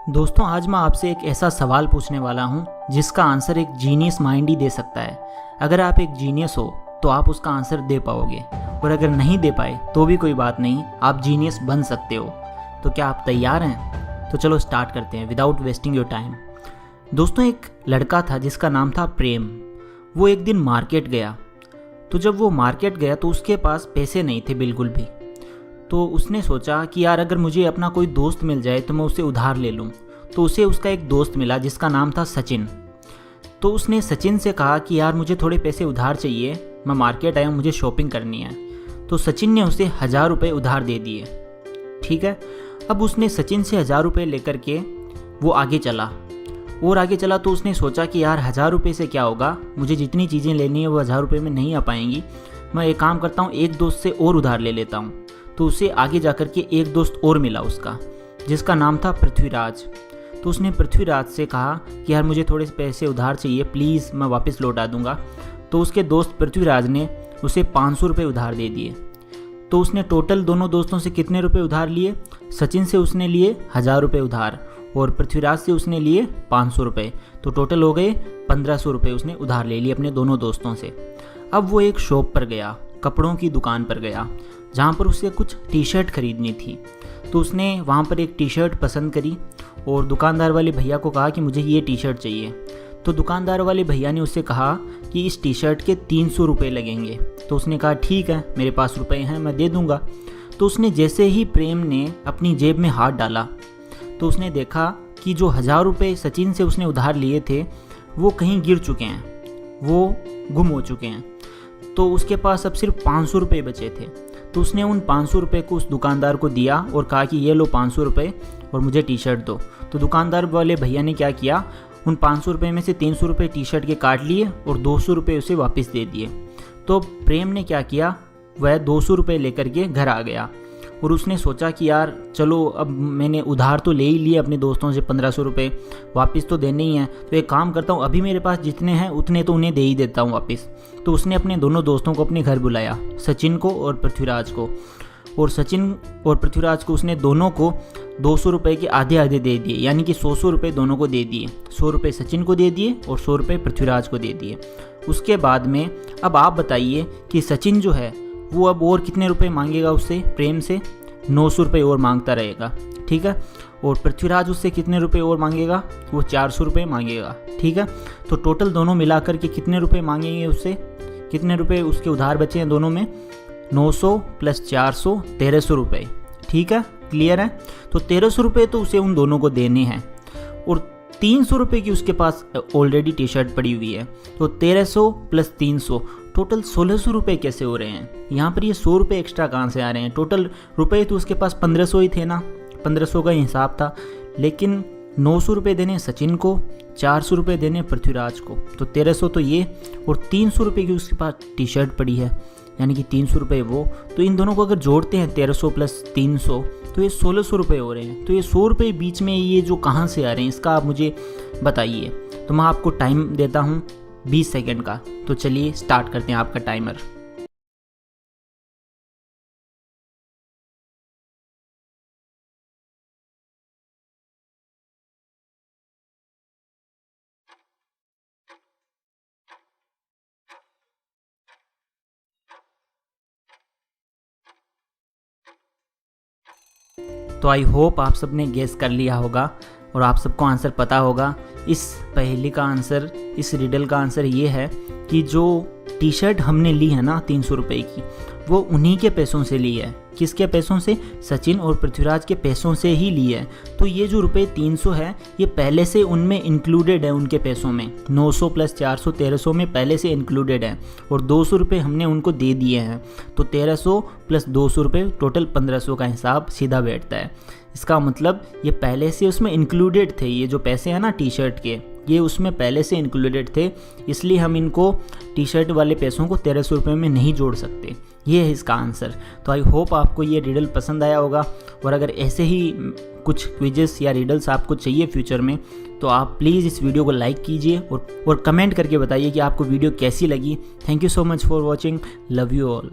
दोस्तों आज मैं आपसे एक ऐसा सवाल पूछने वाला हूँ जिसका आंसर एक जीनियस माइंड ही दे सकता है। अगर आप एक जीनियस हो तो आप उसका आंसर दे पाओगे, और अगर नहीं दे पाए तो भी कोई बात नहीं, आप जीनियस बन सकते हो। तो क्या आप तैयार हैं? तो चलो स्टार्ट करते हैं विदाउट वेस्टिंग योर टाइम। दोस्तों एक लड़का था जिसका नाम था प्रेम। वो एक दिन मार्केट गया। तो जब वो मार्केट गया तो उसके पास पैसे नहीं थे बिल्कुल भी। तो उसने सोचा कि यार अगर मुझे अपना कोई दोस्त मिल जाए तो मैं उससे उधार ले लूँ। तो उसे उसका एक दोस्त मिला जिसका नाम था सचिन। तो उसने सचिन से कहा कि यार मुझे थोड़े पैसे उधार चाहिए, मैं मार्केट आया हूँ, मुझे शॉपिंग करनी है। तो सचिन ने उसे 1000 रुपये उधार दे दिए। ठीक है, अब उसने सचिन से 1000 रुपये लेकर के वो आगे चला और आगे चला। तो उसने सोचा कि यार 1000 रुपये से क्या होगा, मुझे जितनी चीज़ें लेनी है वो 1000 रुपये में नहीं आ पाएंगी। मैं एक काम करता हूँ, एक दोस्त से और उधार ले लेता हूँ। तो उसे आगे जाकर के एक दोस्त और मिला उसका, जिसका नाम था पृथ्वीराज। तो उसने पृथ्वीराज से कहा कि यार मुझे थोड़े पैसे उधार चाहिए, प्लीज़ मैं वापस लौटा दूंगा। तो उसके दोस्त पृथ्वीराज ने उसे 500 रुपये उधार दे दिए। तो उसने टोटल दोनों दोस्तों से कितने रुपए उधार लिए? सचिन से उसने लिए 1000 रुपये उधार और पृथ्वीराज से उसने लिए 500 रुपये। तो टोटल हो गए 1500 रुपये उसने उधार ले लिए अपने दोनों दोस्तों से। अब वो एक शॉप पर गया, कपड़ों की दुकान पर गया, जहाँ पर उसे कुछ टी शर्ट खरीदनी थी। तो उसने वहाँ पर एक टी शर्ट पसंद करी और दुकानदार वाले भैया को कहा कि मुझे ये टी शर्ट चाहिए। तो दुकानदार वाले भैया ने उससे कहा कि इस टी शर्ट के 300 रुपये लगेंगे। तो उसने कहा ठीक है, मेरे पास रुपए हैं, मैं दे दूँगा। तो उसने जैसे ही प्रेम ने अपनी जेब में हाथ डाला तो उसने देखा कि जो 1000 रुपये सचिन से उसने उधार लिए थे वो कहीं गिर चुके हैं, वो गुम हो चुके हैं। तो उसके पास अब सिर्फ 500 रुपये बचे थे। तो उसने उन 500 रुपये को उस दुकानदार को दिया और कहा कि ये लो 500 रुपये और मुझे टी शर्ट दो। तो दुकानदार वाले भैया ने क्या किया, उन 500 रुपये में से 300 रुपये टी शर्ट के काट लिए और 200 रुपये उसे वापस दे दिए। तो प्रेम ने क्या किया, वह 200 रुपये लेकर के घर आ गया और उसने सोचा कि यार चलो अब मैंने उधार तो ले ही लिए अपने दोस्तों से 1500 रुपये, वापस तो देने ही हैं। तो एक काम करता हूँ, अभी मेरे पास जितने हैं उतने तो उन्हें दे ही देता हूँ वापस। तो उसने अपने दोनों दोस्तों को अपने घर बुलाया, सचिन को और पृथ्वीराज को। और सचिन और पृथ्वीराज को उसने दोनों को 200 रुपये के आधे आधे दे दिए, यानी कि 100 रुपये दोनों को दे दिए। 100 रुपये सचिन को दे दिए और 100 रुपये पृथ्वीराज को दे दिए। उसके बाद में अब आप बताइए कि सचिन जो है वो अब और कितने रुपए मांगेगा उससे, प्रेम से 900 रुपये और मांगता रहेगा। ठीक है, और पृथ्वीराज उससे कितने रुपए और मांगेगा, वो 400 रुपये मांगेगा। ठीक है, तो टोटल दोनों मिलाकर के कितने रुपए मांगेंगे उससे, कितने रुपए उसके उधार बचे हैं दोनों में? 900 + 400 1300 रुपये। ठीक है, क्लियर है? तो 1300 रुपये तो उसे उन दोनों को देने हैं और 300 रुपये की उसके पास ऑलरेडी टी शर्ट पड़ी हुई है। तो 1300 + 300 टोटल 1600 रुपये कैसे हो रहे हैं? यहाँ पर ये 100 रुपये एक्स्ट्रा कहाँ से आ रहे हैं? टोटल रुपये तो उसके पास 1500 ही थे ना, 1500 का हिसाब था। लेकिन 900 रुपये देने सचिन को, 400 रुपये देने पृथ्वीराज को। तो 1300 तो ये और 300 रुपये की उसके पास टी शर्ट पड़ी है, यानी कि 300 रुपये वो। तो इन दोनों को अगर जोड़ते हैं 1300 + 300 तो ये 1600 रुपये हो रहे हैं। तो ये 100 रुपये बीच में ये जो कहाँ से आ रहे हैं इसका आप मुझे बताइए। तो मैं आपको टाइम देता हूँ 20 सेकंड का। तो चलिए स्टार्ट करते हैं आपका टाइमर। तो आई होप आप सबने गेस कर लिया होगा और आप सबको आंसर पता होगा। इस पहेली का आंसर, इस रिडल का आंसर ये है कि जो टी शर्ट हमने ली है ना 300 रुपये की, वो उन्हीं के पैसों से ली है। किसके पैसों से? सचिन और पृथ्वीराज के पैसों से ही ली है। तो ये जो रुपये 300 है ये पहले से उनमें इंक्लूडेड है, उनके पैसों में 900 + 400 1300 में पहले से इंक्लूडेड है। और 200 रुपये हमने उनको दे दिए हैं। तो 1300 + 200 रुपये टोटल 1500 का हिसाब सीधा बैठता है। इसका मतलब ये पहले से उसमें इंक्लूडेड थे, ये जो पैसे हैं ना टी शर्ट के, ये उसमें पहले से इंक्लूडेड थे। इसलिए हम इनको टी शर्ट वाले पैसों को 1300 रुपये में नहीं जोड़ सकते। ये है इसका आंसर। तो आई होप आपको ये रिडल पसंद आया होगा। और अगर ऐसे ही कुछ क्विजेस या रिडल्स आपको चाहिए फ्यूचर में तो आप प्लीज़ इस वीडियो को लाइक कीजिए और कमेंट करके बताइए कि आपको वीडियो कैसी लगी। Thank you so much for watching. Love you all.